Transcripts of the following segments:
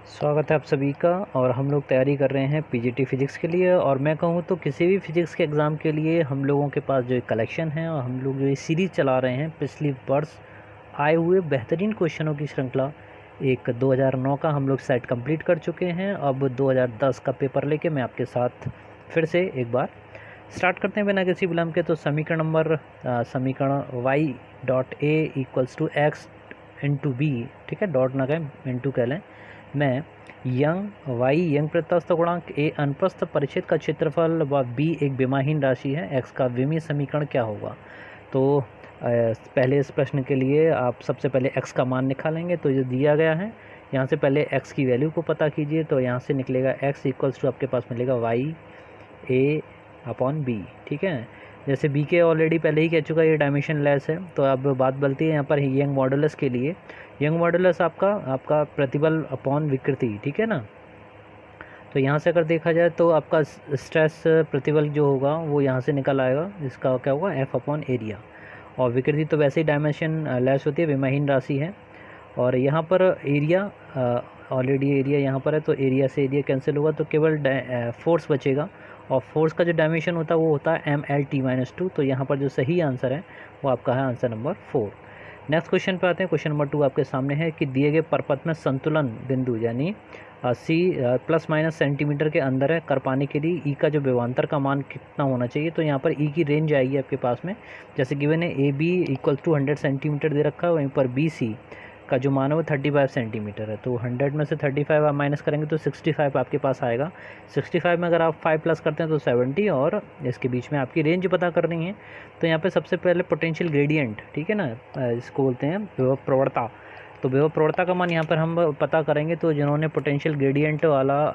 स्वागत है आप सभी का। और हम लोग तैयारी कर रहे हैं पीजीटी फिज़िक्स के लिए। और मैं कहूँ तो किसी भी फिज़िक्स के एग्ज़ाम के लिए हम लोगों के पास जो एक कलेक्शन है और हम लोग जो ये सीरीज़ चला रहे हैं पिछली वर्ष आए हुए बेहतरीन क्वेश्चनों की श्रृंखला। एक 2009 का हम लोग सेट कंप्लीट कर चुके हैं। अब 2010 का पेपर लेके मैं आपके साथ फिर से एक बार स्टार्ट करते हैं बिना किसी विलम्ब के। तो समीकरण y.a = x * b, ठीक है, डॉट ना कहें, इंटू कह लें, में यंग प्रत्यास्थ गुणांक, ए अनुप्रस्थ परिच्छेद का क्षेत्रफल व बी एक विमाहीन राशि है, एक्स का विमीय समीकरण क्या होगा। तो पहले इस प्रश्न के लिए आप सबसे पहले एक्स का मान निकालेंगे। तो ये दिया गया है, यहाँ से पहले एक्स की वैल्यू को पता कीजिए। तो यहाँ से निकलेगा एक्स इक्वल्स टू आपके पास मिलेगा y/a/b, ठीक है। जैसे बी के ऑलरेडी पहले ही कह चुका ये डायमेंशन लेस है। तो अब बात बनती है यहाँ पर यंग मॉडुलस के लिए। यंग मॉडुलस आपका प्रतिबल अपॉन विकृति, ठीक है ना। तो यहाँ से अगर देखा जाए तो आपका स्ट्रेस प्रतिबल जो होगा वो यहाँ से निकल आएगा, इसका क्या होगा F/एरिया। और विकृति तो वैसे ही डायमेंशन लेस होती है, विमाहीन राशि है। और यहाँ पर एरिया ऑलरेडी एरिया यहाँ पर है, तो एरिया से एरिया कैंसिल होगा तो केवल फोर्स बचेगा। और फोर्स का जो डायमेंशन होता है वो होता है MLT-2। तो यहाँ पर जो सही आंसर है वो आपका है आंसर नंबर 4। नेक्स्ट क्वेश्चन पे आते हैं। क्वेश्चन नंबर 2 आपके सामने है कि दिए गए परपथ में संतुलन बिंदु यानी सी ± सेंटीमीटर के अंदर है कर पाने के लिए ई का जो विभवांतर का मान कितना होना चाहिए। तो यहाँ पर ई की रेंज आएगी आपके पास में, जैसे गिवन है AB = 100 सेंटीमीटर दे रखा है, वहीं पर BC का जो मान है वो 35 सेंटीमीटर है। तो 100 में से 35 आप माइनस करेंगे तो 65 आपके पास आएगा। 65 में अगर आप 5 प्लस करते हैं तो 70, और इसके बीच में आपकी रेंज पता करनी है। तो यहाँ पे सबसे पहले पोटेंशियल ग्रेडियंट, ठीक है ना, इसको बोलते हैं विभव प्रवणता। तो विभव प्रवणता का मान यहाँ पर हम पता करेंगे। तो जिन्होंने पोटेंशियल ग्रेडियंट वाला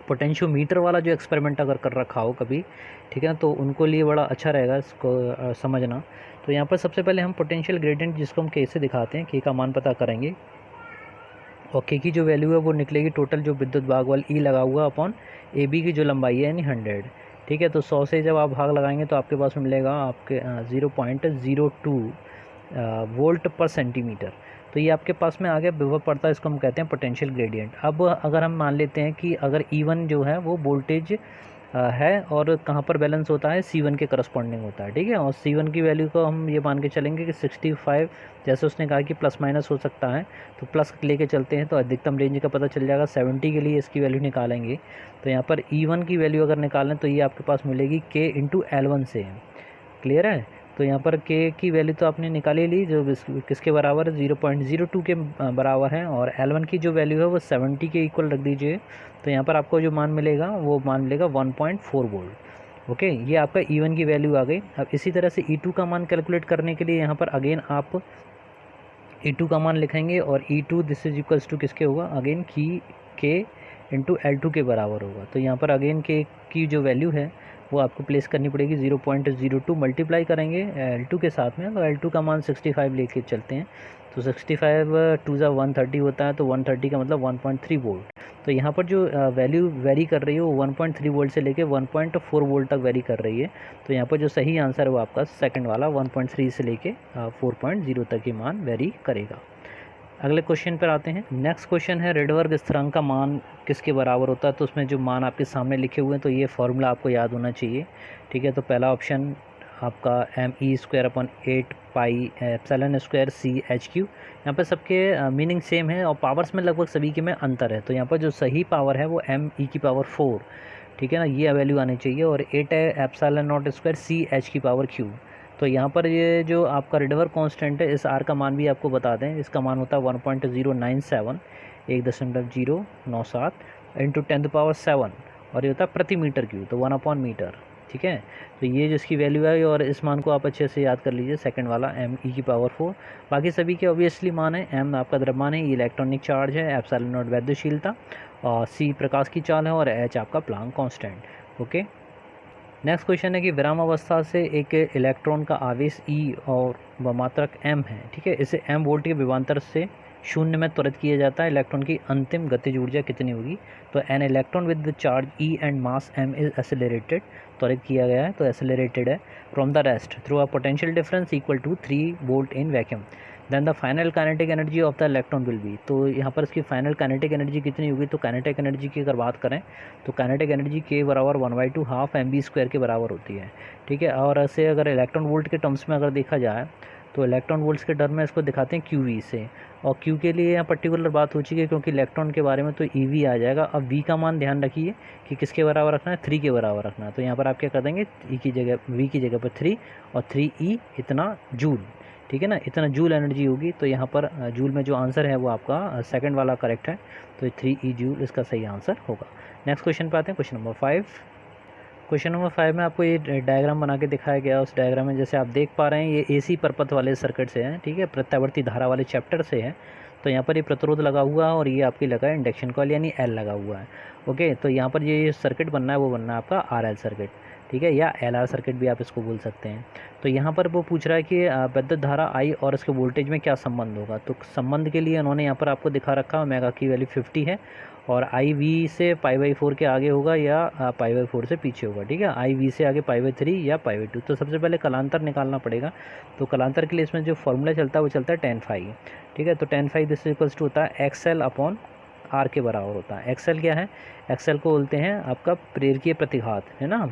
पोटेंशियोमीटर वाला जो एक्सपेरिमेंट अगर कर रखा हो कभी, ठीक है, तो उनको लिए बड़ा अच्छा रहेगा इसको समझना। तो यहाँ पर सबसे पहले हम पोटेंशियल ग्रेडियंट, जिसको हम के से दिखाते हैं, के का मान पता करेंगे। और के की जो वैल्यू है वो निकलेगी टोटल जो विद्युत भाग वाल ई लगा हुआ अपॉन ए बी की जो लंबाई है यानी 100, ठीक है। तो 100 से जब आप भाग लगाएंगे तो आपके पास मिलेगा आपके 0.02 वोल्ट पर सेंटीमीटर। तो ये आपके पास में आ गया विभव प्रवणता, इसको हम कहते हैं पोटेंशियल ग्रेडियंट। अब अगर हम मान लेते हैं कि अगर E1 जो है वो वोल्टेज है और कहाँ पर बैलेंस होता है, C1 के करस्पॉन्डिंग होता है, ठीक है। और C1 की वैल्यू को हम ये मान के चलेंगे कि 65, जैसे उसने कहा कि प्लस माइनस हो सकता है, तो प्लस लेके चलते हैं तो अधिकतम रेंज का पता चल जाएगा। 70 के लिए इसकी वैल्यू निकालेंगे। तो यहाँ पर E1 की वैल्यू अगर निकालें तो ये आपके पास मिलेगी K × L1 से, क्लियर है। तो यहाँ पर K की वैल्यू तो आपने निकाली ली, जो किसके बराबर है, 0.02 के बराबर है। और L1 की जो वैल्यू है वो 70 के इक्वल रख दीजिए। तो यहाँ पर आपको जो मान मिलेगा वो मान मिलेगा 1.4 वोल्ट। ओके, ये आपका E1 की वैल्यू आ गई। अब इसी तरह से E2 का मान कैलकुलेट करने के लिए यहाँ पर अगेन आप E2 का मान लिखेंगे। और E2 this is equals to किसके होगा, अगेन K × L2 के बराबर होगा। तो यहाँ पर अगेन K की जो वैल्यू है वो आपको प्लेस करनी पड़ेगी। 0.02 मल्टीप्लाई करेंगे L2 के साथ में, तो L2 का मान 65 लेके चलते हैं। तो 65 2 × 130 होता है, तो 130 का मतलब 1.3 वोल्ट। तो यहाँ पर जो वैल्यू वेरी कर रही है वो 1.3 वोल्ट से लेके 1.4 वोल्ट तक वेरी कर रही है। तो यहाँ पर जो सही आंसर है वो आपका सेकंड वाला 1.3 से लेके 4.0 तक ही मान वेरी करेगा। अगले क्वेश्चन पर आते हैं। नेक्स्ट क्वेश्चन है रेडवर्ग स्थिरांक का मान किसके बराबर होता है। तो उसमें जो मान आपके सामने लिखे हुए हैं तो ये फॉर्मूला आपको याद होना चाहिए, ठीक है। तो पहला ऑप्शन आपका me²/8 πε² CHQ। यहाँ पर सबके मीनिंग सेम है और पावर्स में लगभग सभी के में अंतर है। तो यहाँ पर जो सही पावर है वो me⁴, ठीक है ना, ये वैल्यू आनी चाहिए। और 8 है ε0² CH⁴। तो यहाँ पर ये जो आपका रेडवर्ग कांस्टेंट है, इस आर का मान भी आपको बता दें, इसका मान होता है 1.097 1.097 × 10⁻7, और ये होता है प्रति मीटर क्यूब, तो 1/मीटर, ठीक है। तो ये जिसकी वैल्यू है, और इस मान को आप अच्छे से याद कर लीजिए, सेकंड वाला me⁴। बाकी सभी के ऑब्वियसली मान है। m आपका द्रव्यमान है, इलेक्ट्रॉनिक चार्ज है, ε0 वैद्युशीलता, और c प्रकाश की चाल है, और h आपका Planck constant. Okay, next question है कि विराम अवस्था से एक इलेक्ट्रॉन का आवेश E और मात्रक m है, ठीक है। इसे m वोल्ट के विभवांतर से 0 में त्वरित किया जाता है। इलेक्ट्रॉन की अंतिम गतिज ऊर्जा कितनी होगी। तो an electron with the charge E and mass m is accelerated, त्वरित किया गया है तो एक्सेलरेटेड है, from the rest through a potential difference equal to 3 volt in vacuum. Then the final kinetic energy of the electron will be, तो यहाँ पर इसकी फाइनल काइनेटिक एनर्जी कितनी होगी, तो काइनेटिक एनर्जी की अगर बात करें तो काइनेटिक एनर्जी के बराबर 1/2 हाफ mv² के बराबर होती है, ठीक है। और ऐसे अगर इलेक्ट्रॉन वोल्ट के टर्म्स में अगर देखा जाए तो इलेक्ट्रॉन वोल्ट्स के टर्म में इसको दिखाते हैं QV से, और Q के लिए यहाँ पर्टिकुलर बात हो चुकी है क्योंकि इलेक्ट्रॉन के बारे में तो EV आ जाएगा। अब V का मान ध्यान रखिए कि किसके बराबर रखना है, 3 के बराबर रखना है। तो यहाँ पर आप क्या कर देंगे, E की जगह V की जगह पर 3 और 3E इतना जूल, ठीक है ना, इतना जूल एनर्जी होगी। तो यहाँ पर जूल में जो आंसर है वो आपका सेकंड वाला करेक्ट है, तो 3E जूल इसका सही आंसर होगा। नेक्स्ट क्वेश्चन पे आते हैं, क्वेश्चन नंबर 5। क्वेश्चन नंबर 5 में आपको ये डायग्राम बना के दिखाया गया। उस डायग्राम में जैसे आप देख पा रहे हैं ये AC परपथ वाले सर्किट से है, ठीक है, प्रत्यावर्ती धारा वाले चैप्टर से है। तो यहाँ पर ये प्रतिरोध लगा हुआ है और ये आपकी लगा है इंडक्शन कॉइल यानी L लगा हुआ है। ओके, तो यहाँ पर ये सर्किट बनना है वो बनना है आपका RL सर्किट, ठीक है, या LR सर्किट भी आप इसको बोल सकते हैं। तो यहाँ पर वो पूछ रहा है कि विद्युत धारा I और इसके वोल्टेज में क्या संबंध होगा। तो संबंध के लिए उन्होंने यहाँ पर आपको दिखा रखा है ओमेगा की वैल्यू 50 है और I V से π/4 के आगे होगा या π/4 से पीछे होगा, ठीक है। I V से आगे π/3 या π/2। तो सबसे पहले कलांतर निकालना पड़ेगा। तो कलांतर के लिए इसमें जो फॉर्मूला चलता है वो चलता है tan phi, ठीक है। तो tan phi this equals to होता है XL/R के बराबर होता है। XL क्या है, XL को बोलते हैं आपका प्रेरकीय प्रतिघात, है ना।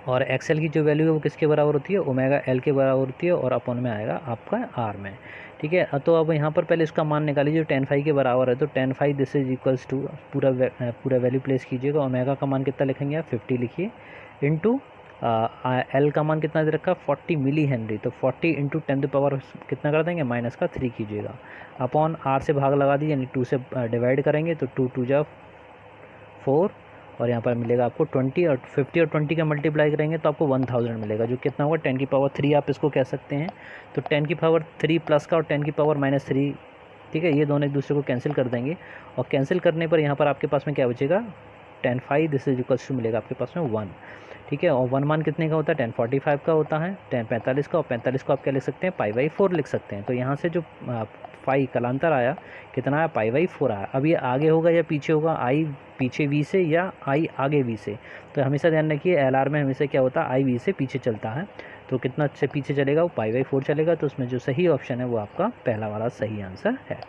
और XL की जो वैल्यू है वो किसके बराबर होती है, ओमेगा L के बराबर होती है और अपॉन में आएगा आपका R में, ठीक है। तो अब यहाँ पर पहले इसका मान निकालिए जो tan phi के बराबर है। तो tan phi this is equals to पूरा वैल्यू प्लेस कीजिएगा। ओमेगा का मान कितना लिखेंगे आप, 50 लिखिए, इंटू L का मान कितना दे रखा है, 40 मिली हेनरी। तो 40 इंटू 10⁻³ कितना कर देंगे, -3 कीजिएगा, अपॉन R से भाग लगा दीजिए यानी 2 से डिवाइड करेंगे तो 2 2 जा 4 और यहाँ पर मिलेगा आपको 20 और 50 और 20 का मल्टीप्लाई करेंगे तो आपको 1000 मिलेगा, जो कितना होगा 10⁻³ आप इसको कह सकते हैं। तो 10⁻³ प्लस का और 10⁻−3, ठीक है, ये दोनों एक दूसरे को कैंसिल कर देंगे और कैंसिल करने पर यहाँ पर आपके पास में क्या बचेगा, tan phi this is equals to मिलेगा आपके पास में 1, ठीक है। और 1 मान कितने का होता है, tan 45 का होता है, tan 45 का, और 45 को आप क्या लिख सकते हैं, π/4 लिख सकते हैं। तो यहाँ से जो फाई कलांतर आया कितना आया, π/4 आया। अब ये आगे होगा या पीछे होगा, I पीछे V से या I आगे V से। तो हमेशा ध्यान रखिए LR में हमेशा क्या होता है, I V से पीछे चलता है। तो कितना से पीछे चलेगा, वो π/4 चलेगा। तो उसमें जो सही ऑप्शन है वो आपका पहला वाला सही आंसर है।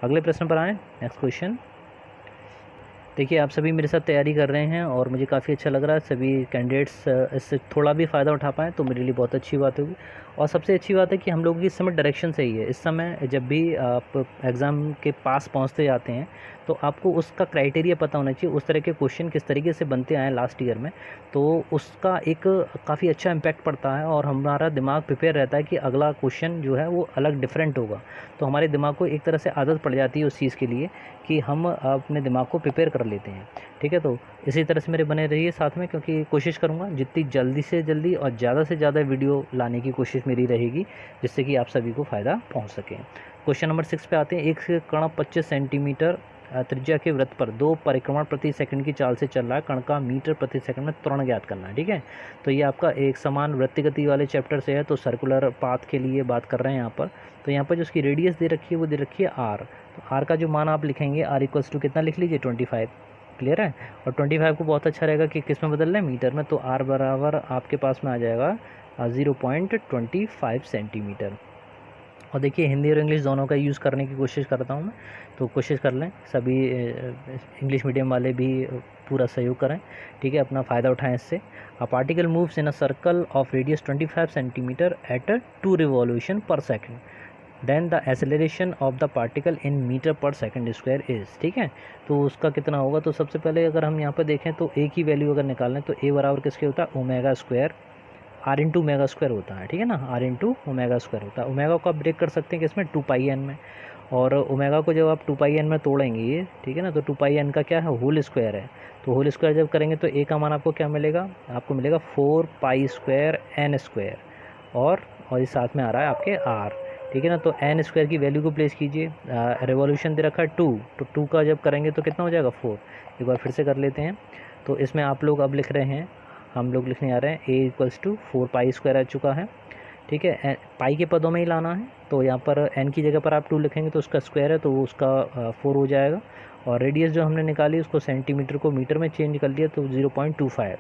अगले प्रश्न पर आएँ, नेक्स्ट क्वेश्चन। देखिए आप सभी मेरे साथ तैयारी कर रहे हैं और मुझे काफ़ी अच्छा लग रहा है। सभी कैंडिडेट्स इससे थोड़ा भी फ़ायदा उठा पाएँ तो मेरे लिए बहुत अच्छी बात होगी। और सबसे अच्छी बात है कि हम लोगों की इस समय डायरेक्शन सही है। इस समय जब भी आप एग्ज़ाम के पास पहुंचते जाते हैं तो आपको उसका क्राइटेरिया पता होना चाहिए, उस तरह के क्वेश्चन किस तरीके से बनते आए लास्ट ईयर में, तो उसका एक काफ़ी अच्छा इम्पैक्ट पड़ता है और हमारा दिमाग प्रिपेयर रहता है कि अगला क्वेश्चन जो है वो अलग डिफरेंट होगा। तो हमारे दिमाग को एक तरह से आदत पड़ जाती है उस चीज़ के लिए कि हम अपने दिमाग को प्रिपेयर कर लेते हैं, ठीक है। तो इसी तरह से मेरे बने रहिए साथ में, क्योंकि कोशिश करूँगा जितनी जल्दी से जल्दी और ज़्यादा से ज़्यादा वीडियो लाने की कोशिश मेरी रहेगी, जिससे कि आप सभी को फ़ायदा पहुँच सके। क्वेश्चन नंबर 6 पे आते हैं। एक कण 25 सेंटीमीटर त्रिज्या के वृत्त पर 2 परिक्रमण प्रति सेकंड की चाल से चल रहा है। कण का मीटर प्रति सेकंड में त्वरण ज्ञात करना है, ठीक है। तो ये आपका एक समान वृत्त गति वाले चैप्टर से है, तो सर्कुलर पाथ के लिए बात कर रहे हैं यहाँ पर। तो यहाँ पर जो उसकी रेडियस दे रखी है वो दे रखी है R। तो R का जो मान आप लिखेंगे R इक्वल्स टू कितना लिख लीजिए 25, क्लियर है। और 25 को बहुत अच्छा रहेगा कि किस में बदल रहे हैं, मीटर में। तो R बराबर आपके पास में आ जाएगा 0.25 सेंटीमीटर। और देखिए हिंदी और इंग्लिश दोनों का यूज़ करने की कोशिश करता हूँ मैं, तो कोशिश कर लें सभी इंग्लिश मीडियम वाले भी पूरा सहयोग करें, ठीक है, अपना फ़ायदा उठाएं इससे। A particle moves in a circle of radius 25 centimetre at 2 revolution per second, then the acceleration of the particle in metre per second square is, ठीक है। तो उसका कितना होगा, तो सबसे पहले अगर हम यहाँ पर देखें तो ए की वैल्यू अगर निकालें तो ए बराबर किसके होता है, omega square, R into omega square होता है, ठीक है ना, R इंटू ओमेगा स्क्वायर होता है। ओमेगा को आप ब्रेक कर सकते हैं किसमें, 2πn में। और ओमेगा को जब आप 2πn में तोड़ेंगे ये, ठीक है ना, तो 2πn का क्या है, होल स्क्वायर है। तो होल स्क्वायर जब करेंगे तो ए का मान आपको क्या मिलेगा, आपको मिलेगा 4π² n स्क्वायर, और ये साथ में आ रहा है आपके R, ठीक है ना। तो n स्क्वायर की वैल्यू को प्लेस कीजिए, रेवोल्यूशन दे रखा है 2, तो 2 का जब करेंगे तो कितना हो जाएगा 4। एक बार फिर से कर लेते हैं। तो इसमें आप लोग अब लिख रहे हैं, हम लोग लिखने आ रहे हैं a इक्वल्स टू 4π² आ चुका है, ठीक है। पाई के पदों में ही लाना है, तो यहाँ पर n की जगह पर आप 2 लिखेंगे तो उसका स्क्वायर है तो वो उसका 4 हो जाएगा। और रेडियस जो हमने निकाली उसको सेंटीमीटर को मीटर में चेंज कर लिया तो 0.25,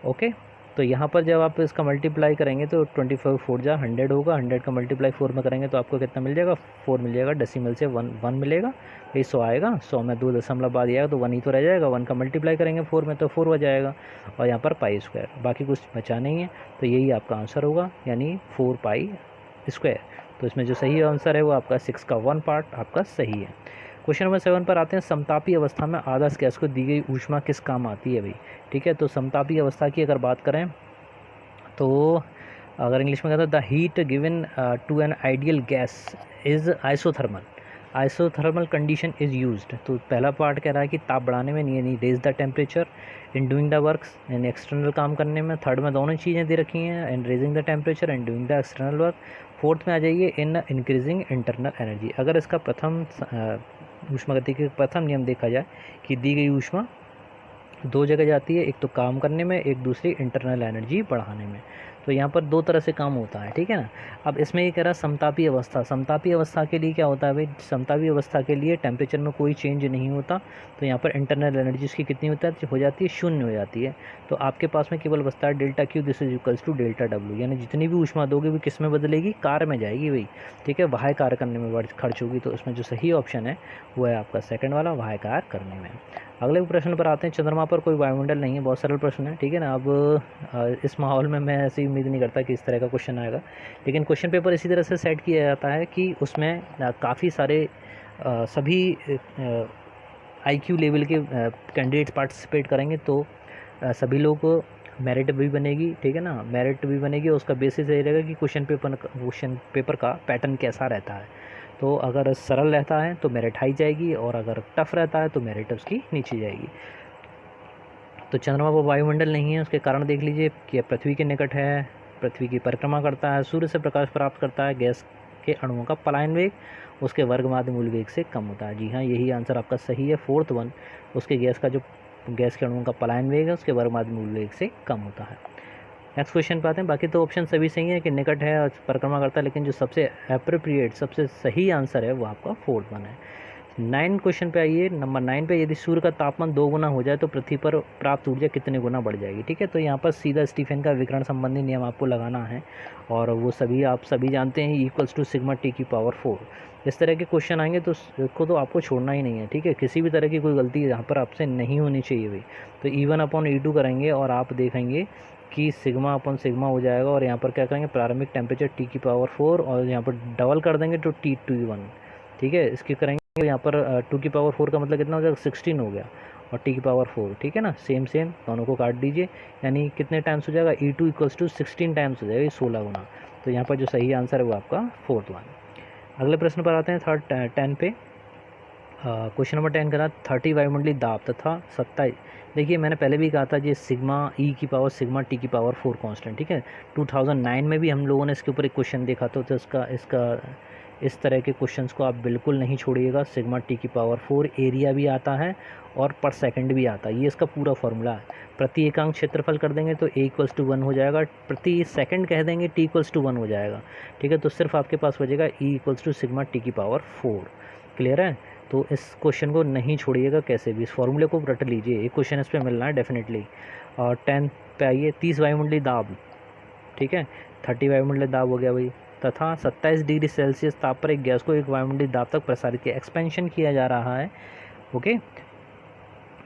ओके। तो यहाँ पर जब आप इसका मल्टीप्लाई करेंगे तो 24 4 जा 100 होगा, 100 का मल्टीप्लाई 4 में करेंगे तो आपको कितना मिल जाएगा, 4 मिल जाएगा। डेसिमल से 1 मिलेगा, ये 100 आएगा, 100 में 2 दशमलव बाद आएगा तो 1 ही तो रह जाएगा। 1 का मल्टीप्लाई करेंगे 4 में तो 4 हो जाएगा, और यहाँ पर पाई स्क्वायर, बाकी कुछ बचा नहीं है। तो यही आपका आंसर होगा, यानी 4 पाई स्क्वायर। तो इसमें जो सही आंसर है वो आपका 6 का 1 पार्ट आपका सही है। क्वेश्चन नंबर 7 पर आते हैं। समतापी अवस्था में आदर्श गैस को दी गई ऊष्मा किस काम आती है भाई, ठीक है। तो समतापी अवस्था की अगर बात करें तो अगर इंग्लिश में कहते हैं the heat given to an ideal gas is isothermal, isothermal condition is used. तो पहला पार्ट कह रहा है कि ताप बढ़ाने में, यानी raise the temperature, in doing the works, यानी एक्सटर्नल काम करने में। थर्ड में दोनों चीज़ें दे रखी हैं, इन raising the temperature and doing the external work. Fourth में आ जाइए इन इंक्रीजिंग इंटरनल एनर्जी। अगर इसका प्रथम ऊष्मागतिकी का प्रथम नियम देखा जाए कि दी गई ऊष्मा दो जगह जाती है, एक तो काम करने में, एक दूसरी इंटरनल एनर्जी बढ़ाने में। तो यहाँ पर दो तरह से काम होता है, ठीक है ना। अब इसमें ये कह रहा है समतापी अवस्था, समतापी अवस्था के लिए क्या होता है भाई, समतापी अवस्था के लिए टेम्परेचर में कोई चेंज नहीं होता। तो यहाँ पर इंटरनल एनर्जी उसकी कितनी हो जाती है, शून्य हो जाती है। तो आपके पास में केवल बचता है delta Q, this is equals to delta W, यानी जितनी भी ऊष्मा दोगे वो किस में बदलेगी, कार्य में जाएगी भाई, ठीक है, वाह्य कार्य करने में खर्च होगी। तो इसमें जो सही ऑप्शन है वो है आपका सेकंड वाला, वाह्य कार्य करने में। अगले प्रश्न पर आते हैं। चंद्रमा पर कोई वायुमंडल नहीं है, बहुत सरल प्रश्न है, ठीक है ना। अब इस माहौल में मैं ऐसी उम्मीद नहीं करता कि इस तरह का क्वेश्चन आएगा, लेकिन क्वेश्चन पेपर इसी तरह से सेट किया जाता है कि उसमें काफ़ी सारे सभी आईक्यू लेवल के कैंडिडेट्स पार्टिसिपेट करेंगे। तो सभी लोग मेरिट भी बनेगी, ठीक है ना, मेरिट भी बनेगी। और उसका बेसिस ये रहेगा कि क्वेश्चन पेपर का पैटर्न कैसा रहता है। तो अगर सरल रहता है तो मेरिट हाई जाएगी, और अगर टफ रहता है तो मेरिट उसकी नीचे जाएगी। तो चंद्रमा पर वायुमंडल नहीं है, उसके कारण देख लीजिए कि पृथ्वी के निकट है, पृथ्वी की परिक्रमा करता है, सूर्य से प्रकाश प्राप्त करता है, गैस के अणुओं का पलायन वेग उसके वर्गमाध्य मूल वेग से कम होता है। जी हाँ, यही आंसर आपका सही है, फोर्थ वन। उसके गैस के अणुओं का पलायन वेग है उसके वर्गमाध्य मूल वेग से कम होता है। नेक्स्ट क्वेश्चन पे आते हैं। बाकी तो ऑप्शन सभी सही है कि निकट है और परिक्रमा करता है, लेकिन जो सबसे एप्रोप्रिएट, सबसे सही आंसर है वो आपका फोर्थ वन है। 9 क्वेश्चन पे आइए। नंबर 9 पे, यदि सूर्य का तापमान 2 गुना हो जाए तो पृथ्वी पर प्राप्त ऊर्जा कितने गुना बढ़ जाएगी, ठीक है। तो यहाँ पर सीधा स्टीफन का विकिरण संबंधी नियम आपको लगाना है, और वो आप सभी जानते हैं, इक्वल्स टू सिग्मा टी की पावर 4। इस तरह के क्वेश्चन आएंगे तो इसको तो आपको छोड़ना ही नहीं है, ठीक है। किसी भी तरह की कोई गलती यहाँ पर आपसे नहीं होनी चाहिए भाई। तो E1/E2 करेंगे और आप देखेंगे कि सिग्मा अपॉन सिग्मा हो जाएगा, और यहाँ पर क्या करेंगे, प्रारंभिक टेम्परेचर टी की पावर 4, और यहाँ पर डबल कर देंगे तो T1, ठीक है। इसकी करेंगे तो यहाँ पर 2 की पावर 4 का मतलब कितना हो जाएगा, 16 हो गया, और टी की पावर 4, ठीक है ना, सेम दोनों को काट दीजिए, यानी कितने टाइम्स हो जाएगा, E2 इक्वल्स टू 16 टाइम्स हो जाएगा, 16 गुना। तो यहाँ पर जो सही आंसर है वो आपका फोर्थ वन। अगले प्रश्न पर आते हैं, 10 पे। क्वेश्चन नंबर 10 का 30 वायुमंडलीय दाब तथा 27, देखिए मैंने पहले भी कहा था ये सिग्मा ई की पावर सिग्मा टी की पावर 4 कांस्टेंट, ठीक है। 2009 में भी हम लोगों ने इसके ऊपर एक क्वेश्चन देखा था, तो इसका इस तरह के क्वेश्चंस को आप बिल्कुल नहीं छोड़िएगा। सिग्मा टी की पावर 4 एरिया भी आता है और पर सेकंड भी आता है, ये इसका पूरा फॉर्मूला है। प्रति एकांक क्षेत्रफल कर देंगे तो A=1 हो जाएगा, प्रति सेकंड कह देंगे T=1 हो जाएगा, ठीक है। तो सिर्फ आपके पास बचेगा E= सिग्मा टी की पावर 4। क्लियर है। तो इस क्वेश्चन को नहीं छोड़िएगा कैसे भी, इस फॉर्मूले को रट लीजिए, एक क्वेश्चन इस पर मिलना है डेफिनेटली। और 10 पे आइए, 30 वायुमंडलीय दाब, ठीक है, 30 वायुमंडलीय दाब हो गया भाई, तथा 27 डिग्री सेल्सियस ताप पर एक गैस को एक वायुमंडलीय दाब तक प्रसारित किया, एक्सपेंशन किया जा रहा है, ओके।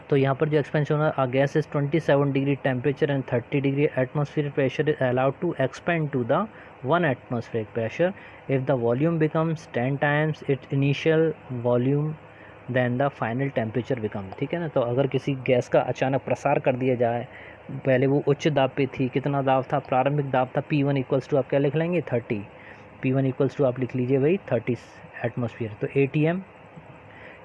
तो यहाँ पर जो एक्सपेंशन हो रहा है, gas is 27 degree temperature and 30 degree atmospheric pressure is allowed to expand to the 1 atmospheric pressure if the volume becomes 10 times its initial volume then the final temperature become, ठीक है ना। तो अगर किसी गैस का अचानक प्रसार कर दिया जाए, पहले वो उच्च दाब पे थी, कितना दाब था, प्रारंभिक दाब था P1 इक्वल्स टू, आप क्या लिख लेंगे, 30, P1 इक्वल्स टू आप लिख लीजिए भाई 30 एटमॉस्फेयर, तो ATM,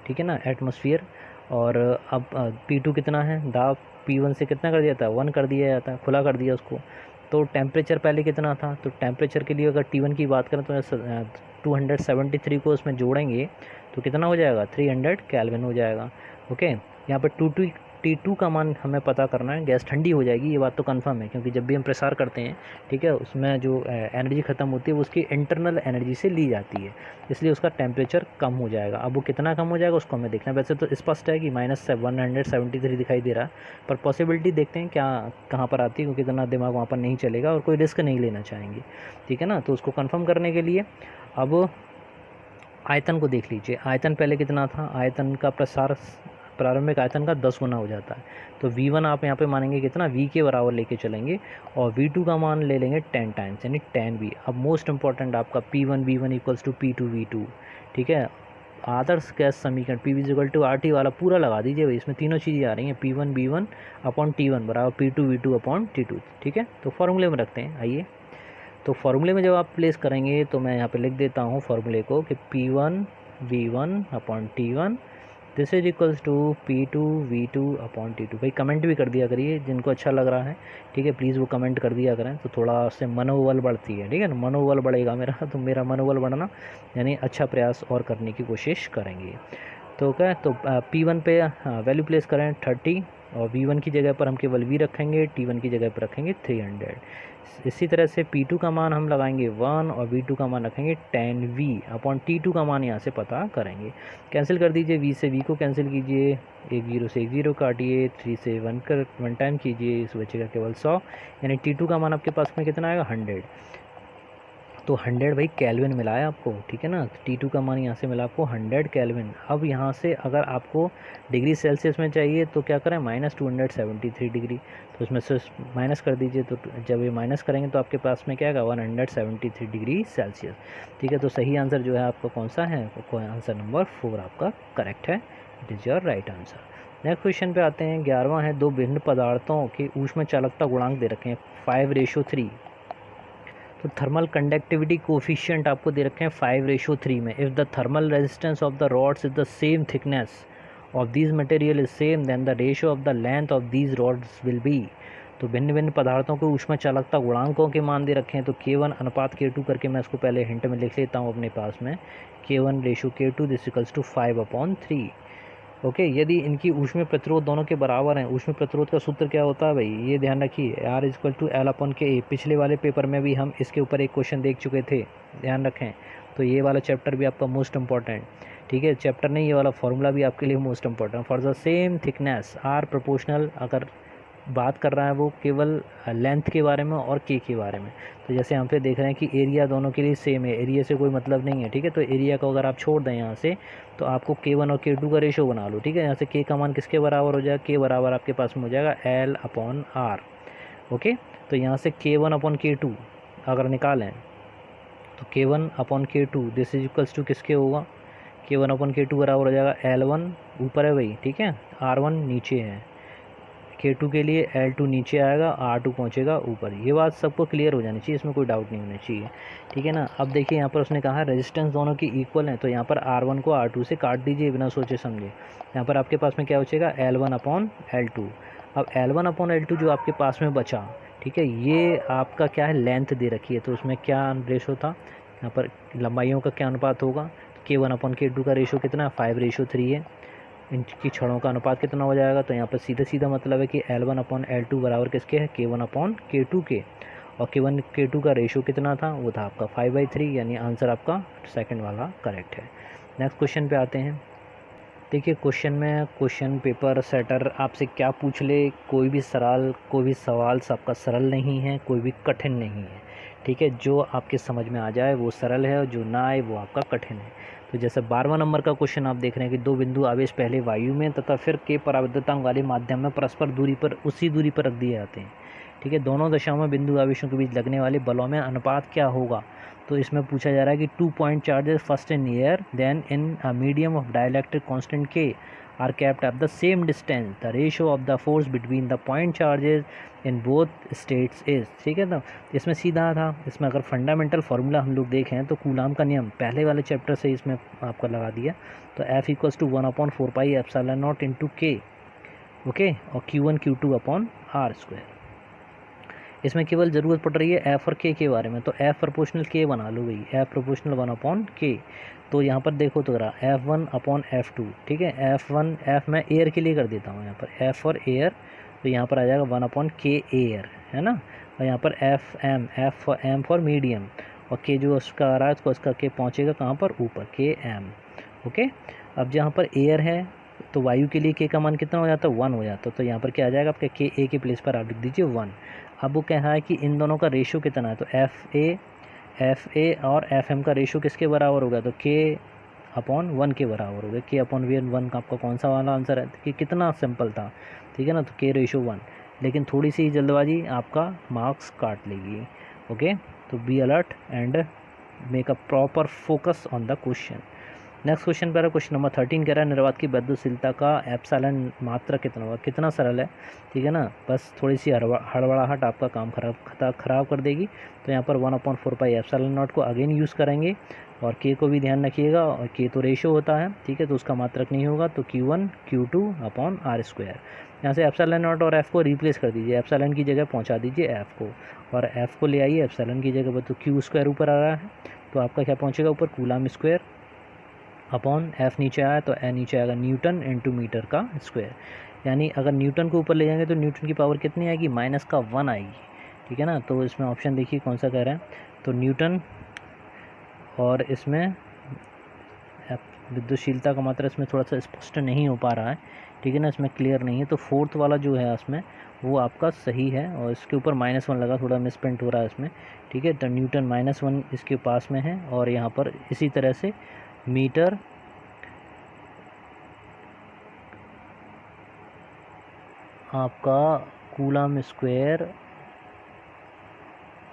ठीक है ना, एटमॉस्फेयर। और अब P2 कितना है, दाब P1 से कितना कर दिया था, 1 कर दिया जाता है, खुला कर दिया उसको। तो टेम्परेचर पहले कितना था, तो टेम्परेचर के लिए अगर T1 की बात करें तो 273 को उसमें जोड़ेंगे तो कितना हो जाएगा, 300 केल्विन हो जाएगा, ओके। यहाँ पर T2 का मान हमें पता करना है। गैस ठंडी हो जाएगी, ये बात तो कंफर्म है, क्योंकि जब भी हम प्रसार करते हैं, ठीक है, उसमें जो एनर्जी ख़त्म होती है वो उसकी इंटरनल एनर्जी से ली जाती है, इसलिए उसका टेम्परेचर कम हो जाएगा। अब वो कितना कम हो जाएगा उसको हमें देखना है। वैसे तो स्पष्ट है कि -173 दिखाई दे रहा है, पर पॉसिबिलिटी देखते हैं क्या कहाँ पर आती है, क्योंकि इतना दिमाग वहाँ पर नहीं चलेगा और कोई रिस्क नहीं लेना चाहेंगे, ठीक है ना। तो उसको कन्फर्म करने के लिए अब आयतन को देख लीजिए। आयतन पहले कितना था, आयतन का प्रसार प्रारंभिक आयतन का 10 गुना हो जाता है। तो V1 आप यहाँ पे मानेंगे कितना, V के बराबर लेके चलेंगे, और V2 का मान ले लेंगे 10 टाइम्स यानी 10V। अब मोस्ट इंपॉर्टेंट आपका P1 V1 equals to P2 V2, ठीक है। आदर्श गैस समीकरण PV इक्वल टू RT वाला पूरा लगा दीजिए भाई, इसमें तीनों चीज़ें आ रही हैं, P1 V1 अपॉन T1 बराबर P2 V2 अपॉन T2, ठीक है। तो फॉर्मूले में रखते हैं, आइए। तो फॉर्मूले में जब आप प्लेस करेंगे तो मैं यहाँ पे लिख देता हूँ फॉर्मूले को कि P1 V1 upon T1 this is equals to P2 V2 upon T2। भाई कमेंट भी कर दिया करिए जिनको अच्छा लग रहा है, ठीक है, प्लीज़ वो कमेंट कर दिया करें, तो थोड़ा से मनोबल बढ़ती है, ठीक है ना, मनोबल बढ़ेगा मेरा, तो मेरा मनोबल बढ़ना यानी अच्छा प्रयास और करने की कोशिश करेंगे। तो क्या, तो P1 पे वैल्यू प्लेस करें 30, और V1 की जगह पर हम केवल V रखेंगे, T1 की जगह पर रखेंगे 300। इसी तरह से P2 का मान हम लगाएंगे 1 और V2 का मान रखेंगे 10V अपॉन T2 का मान यहाँ से पता करेंगे। कैंसिल कर दीजिए, V से V को कैंसिल कीजिए, एक 0 से एक 0 काटिए, 3 से 1 टाइम कीजिए, इस बचेगा केवल 100, यानी T2 का मान आपके पास में कितना आएगा 100। तो 100 भाई केल्विन मिला है आपको, ठीक है ना। T2 का मान यहाँ से मिला आपको 100 केल्विन। अब यहाँ से अगर आपको डिग्री सेल्सियस में चाहिए तो क्या करें, -273 डिग्री, तो उसमें से माइनस कर दीजिए। तो जब ये माइनस करेंगे तो आपके पास में क्या आएगा, 173 डिग्री सेल्सियस, ठीक है। तो सही आंसर जो है आपका कौन सा है, आंसर नंबर 4 आपका करेक्ट है, it is your right answer. Next question पे आते हैं, 11वां है, दो भिन्न पदार्थों के ऊष्मा चालकता गुणांक दे रखे हैं 5:3। तो थर्मल कंडक्टिविटी कोफिशिएंट आपको दे रखे हैं 5:3 में। If the thermal resistance of the rods is the same thickness of these material is same then the ratio of the length of these rods will be. तो भिन्न भिन्न पदार्थों के ऊष्मा चालकता गुणांकों के मान दे रखे हैं। तो K1 अनुपात K2 करके मैं इसको पहले हिंट में लिख लेता हूँ अपने पास में, K1 ratio K2 this equals to 5/3। Okay, यदि इनकी ऊष्मीय प्रतिरोध दोनों के बराबर हैं, ऊष्मीय प्रतिरोध का सूत्र क्या होता है भाई, ये ध्यान रखिए, R इक्वल टू L/K। पिछले वाले पेपर में भी हम इसके ऊपर एक क्वेश्चन देख चुके थे, ध्यान रखें। तो ये वाला चैप्टर भी आपका मोस्ट इंपॉर्टेंट, ठीक है, चैप्टर नहीं, ये वाला फॉर्मूला भी आपके लिए most important. For the same thickness R proportional, अगर बात कर रहा है वो केवल लेंथ के बारे में और के बारे में। तो जैसे यहाँ पे देख रहे हैं कि एरिया दोनों के लिए सेम है, एरिया से कोई मतलब नहीं है, ठीक है। तो एरिया को अगर आप छोड़ दें यहाँ से, तो आपको K1 और K2 का रेशो बना लो, ठीक है। यहाँ से K का मान किसके बराबर हो जाएगा, K बराबर आपके पास में हो जाएगा L/R। ओके, तो यहाँ से K1/K2 अगर निकालें तो K1/K2 this is equals to किसके होगा, K1/K2 बराबर हो जाएगा L1 ऊपर है भाई, ठीक है, R1 नीचे है, K2 के लिए L2 नीचे आएगा, R2 पहुंचेगा ऊपर। ये बात सबको क्लियर हो जानी चाहिए, इसमें कोई डाउट नहीं होना चाहिए, ठीक है ना। अब देखिए यहाँ पर उसने कहा रेजिस्टेंस दोनों की इक्वल है, तो यहाँ पर R1 को R2 से काट दीजिए बिना सोचे समझे। यहाँ पर आपके पास में क्या बचेगा, L1/L2। अब L1/L2 जो आपके पास में बचा, ठीक है, ये आपका क्या है, लेंथ दे रखी है, तो उसमें क्या रेशो था, यहाँ पर लंबाइयों का क्या अनुपात होगा, K1/K2 का रेशो कितना, 5:3 है। इनकी छड़ों का अनुपात कितना हो जाएगा, तो यहाँ पर सीधा सीधा मतलब है कि L1/L2 बराबर किसके है, K1/K2 के, और K1 K2 का रेशो कितना था, वो था आपका 5/3, यानी आंसर आपका सेकंड वाला करेक्ट है। नेक्स्ट क्वेश्चन पे आते हैं। देखिए क्वेश्चन में क्वेश्चन पेपर सेटर आपसे क्या पूछ ले, कोई भी सवाल आपका सरल नहीं है, कोई भी कठिन नहीं है, ठीक है। जो आपके समझ में आ जाए वो सरल है और जो ना आए वो आपका कठिन है। तो जैसे 12वां नंबर का क्वेश्चन आप देख रहे हैं कि दो बिंदु आवेश पहले वायु में तथा फिर के पराविद्युतांक वाले माध्यम में परस्पर दूरी पर उसी दूरी पर रख दिए जाते हैं, ठीक है। दोनों दशाओं में बिंदु आवेशों के बीच लगने वाले बलों में अनुपात क्या होगा। तो इसमें पूछा जा रहा है कि 2 point charges first in air then in a medium of dielectric constant K are kept at the same distance, the ratio of the force between the point charges in both states is, ठीक है ना। इसमें सीधा था, इसमें अगर fundamental formula हम लोग देखें तो कूलाम का नियम पहले वाले चैप्टर से इसमें आपका लगा दिया। तो F equals to 1/4πε0 × K, okay, और Q1 Q2/R²। इसमें केवल ज़रूरत पड़ रही है एफ़ और के बारे में, तो एफ़ प्रोपोर्शनल के बना लो भाई, एफ़ प्रोपोर्शनल 1 के। तो यहाँ पर देखो तो रहा F1/F2, ठीक है। एफ़ मैं एयर के लिए कर देता हूँ, यहाँ पर एफ़ और एयर, तो यहाँ पर आ जाएगा 1/K एयर, है ना। और यहाँ पर एम फॉर मीडियम, और के जो उसका आ रहा है, उसका के पहुँचेगा कहाँ पर, ऊपर, KM, ओके। अब जहाँ पर एयर है तो वायु के लिए के का मान कितना हो जाता है, 1 हो जाता है। तो यहाँ पर क्या आ जाएगा आपका के ए के प्लेस पर आप लिख दीजिए 1। अब वो कह रहा है कि इन दोनों का रेशो कितना है, तो एफ ए और एफ एम का रेशो किसके बराबर होगा, तो K/1 के बराबर होगा। K/1 का आपका कौन सा वाला आंसर है, कि कितना सिंपल था, ठीक है ना। तो K/1, लेकिन थोड़ी सी जल्दबाजी आपका मार्क्स काट लेगी, ओके। तो be alert and make a proper focus on the question. Next question पर है क्वेश्चन नंबर 13, कह रहा है निर्वात की वैद्युशीलता का एप्सिलॉन मात्रा कितना होगा। कितना सरल है, ठीक है ना। बस थोड़ी सी हड़बड़ाहट आपका काम खराब कर देगी। तो यहाँ पर 1/4 एप्सिलॉन नॉट को अगेन यूज़ करेंगे, और के को भी ध्यान रखिएगा, और के तो रेशो होता है, ठीक है, तो उसका मात्रक नहीं होगा। तो Q1 Q2/R²। यहाँ से एप्सिलॉन नॉट और एफ़ को रिप्लेस कर दीजिए, एप्सिलॉन की जगह पहुँचा दीजिए एफ़ को, और एफ़ को ले आइए एप्सिलॉन की जगह पर। तो Q² ऊपर आ रहा है, तो आपका क्या पहुँचेगा ऊपर, कूलम स्क्वायर अपॉन एफ़ नीचे आया, तो ए नीचे आएगा न्यूटन इनटू मीटर का स्क्वायर। यानी अगर न्यूटन को ऊपर ले जाएंगे तो न्यूटन की पावर कितनी आएगी, -1 आएगी, ठीक है ना। तो इसमें ऑप्शन देखिए कौन सा कह रहे हैं, तो न्यूटन, और इसमें विद्युतशीलता का मात्रा इसमें थोड़ा सा स्पष्ट नहीं हो पा रहा है, ठीक है ना, इसमें क्लियर नहीं है। तो फोर्थ वाला जो है इसमें वो आपका सही है, और इसके ऊपर -1 लगा, थोड़ा मिसप्रिंट हो रहा है इसमें, ठीक है। तो न्यूटन -1 इसके पास में है, और यहाँ पर इसी तरह से मीटर आपका coulomb square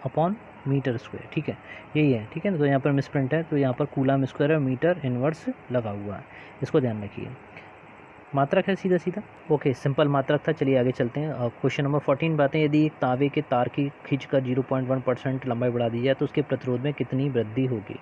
upon metre square, ठीक है, यही है, ठीक है ना। तो यहाँ पर मिसप्रिंट है, तो यहाँ पर कूलम स्क्वायर और मीटर इनवर्स लगा हुआ है, इसको ध्यान रखिए। मात्रक है सीधा सीधा, ओके, सिंपल मात्रक था। चलिए आगे चलते हैं। क्वेश्चन नंबर 14 बातें, यदि एक तांबे के तार की खींचकर 0.1% लंबाई बढ़ा दी जाए तो उसके प्रतिरोध में कितनी वृद्धि होगी।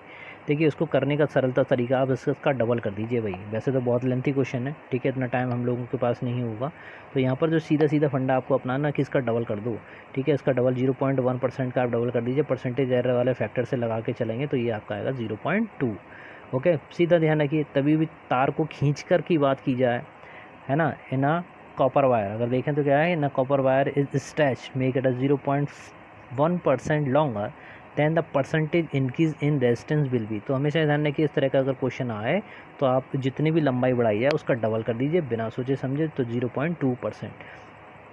देखिए उसको करने का सरलता तरीका, आप इसका डबल कर दीजिए भाई। वैसे तो बहुत लेंथी क्वेश्चन है, ठीक है, इतना टाइम हम लोगों के पास नहीं होगा। तो यहाँ पर जो सीधा सीधा फंडा आपको अपनाना कि इसका डबल कर दो, ठीक है। इसका डबल 0.1% का आप डबल कर दीजिए, परसेंटेज एरर वाले फैक्टर से लगा के चलेंगे तो ये आपका आएगा 0.2, ओके। सीधा ध्यान रखिए, तभी भी तार को खींच कर की बात की जाए, है ना, इन अ कॉपर वायर अगर देखें तो क्या है, in a copper wire is stretch make it 0.1% longer than the percentage increase in resistance will be. तो हमेशा ध्यान रखिए इस तरह का अगर क्वेश्चन आए तो आप जितनी भी लंबाई बढ़ाई है उसका डबल कर दीजिए बिना सोचे समझे, तो 0.2%,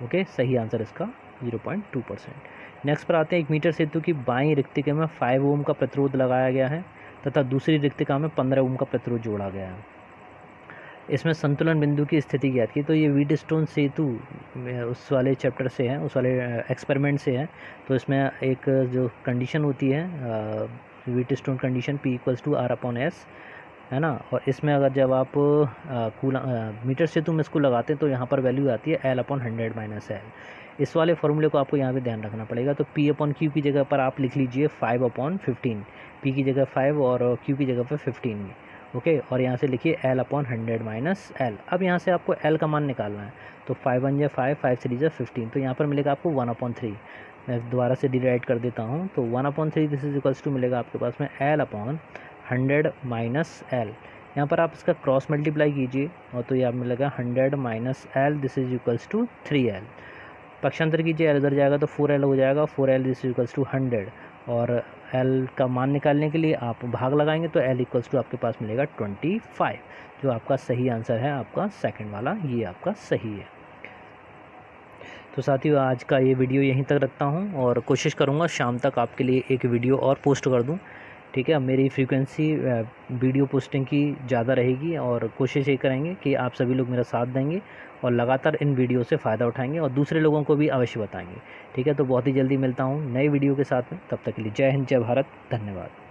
ओके। सही आंसर इसका 0.2%। नेक्स्ट पर आते हैं, 1 मीटर सेतु की बाईं रिक्तिका में 5 ओम का प्रतिरोध लगाया गया है तथा दूसरी रिक्तिका में 15 ओम का प्रतिरोध जोड़ा गया है। इसमें संतुलन बिंदु की स्थिति ज्ञात की। तो ये व्हीटस्टोन सेतु उस वाले चैप्टर से है, उस वाले एक्सपेरिमेंट से है। तो इसमें एक जो कंडीशन होती है व्हीटस्टोन कंडीशन P=R/S, है ना। और इसमें अगर जब आप मीटर सेतु में इसको लगाते हैं तो यहाँ पर वैल्यू आती है L/100 - L। इस वाले फॉर्मूले को आपको यहाँ पे ध्यान रखना पड़ेगा। तो P/Q की जगह पर आप लिख लीजिए 5/15, P की जगह 5 और Q की जगह पर 15, ओके। और यहाँ से लिखिए L/100 - L। अब यहाँ से आपको L का मान निकालना है, तो 5 1 जा 5, 5 3 जा 15, तो यहाँ पर मिलेगा आपको 1/3। मैं दोबारा से डिवाइड कर देता हूँ, तो 1/3 दिस इज इक्वल्स टू मिलेगा आपके पास में L/100 - L। यहाँ पर आप इसका क्रॉस मल्टीप्लाई कीजिए, और तो ये आप मिलेगा 100 - L this is equals to 3L। पक्षांतर कीजिए, L उधर जाएगा तो 4L हो जाएगा, 4L this is equals to 100, और L का मान निकालने के लिए आप भाग लगाएंगे तो L इक्वल्स टू आपके पास मिलेगा 25, जो आपका सही आंसर है, आपका सेकंड वाला ये आपका सही है। तो साथियों आज का ये वीडियो यहीं तक रखता हूँ, और कोशिश करूँगा शाम तक आपके लिए एक वीडियो और पोस्ट कर दूँ, ठीक है। अब मेरी फ्रीक्वेंसी वीडियो पोस्टिंग की ज़्यादा रहेगी, और कोशिश ये करेंगे कि आप सभी लोग मेरा साथ देंगे और लगातार इन वीडियो से फ़ायदा उठाएंगे और दूसरे लोगों को भी अवश्य बताएंगे, ठीक है। तो बहुत ही जल्दी मिलता हूँ नए वीडियो के साथ में, तब तक के लिए जय हिंद, जय भारत, धन्यवाद।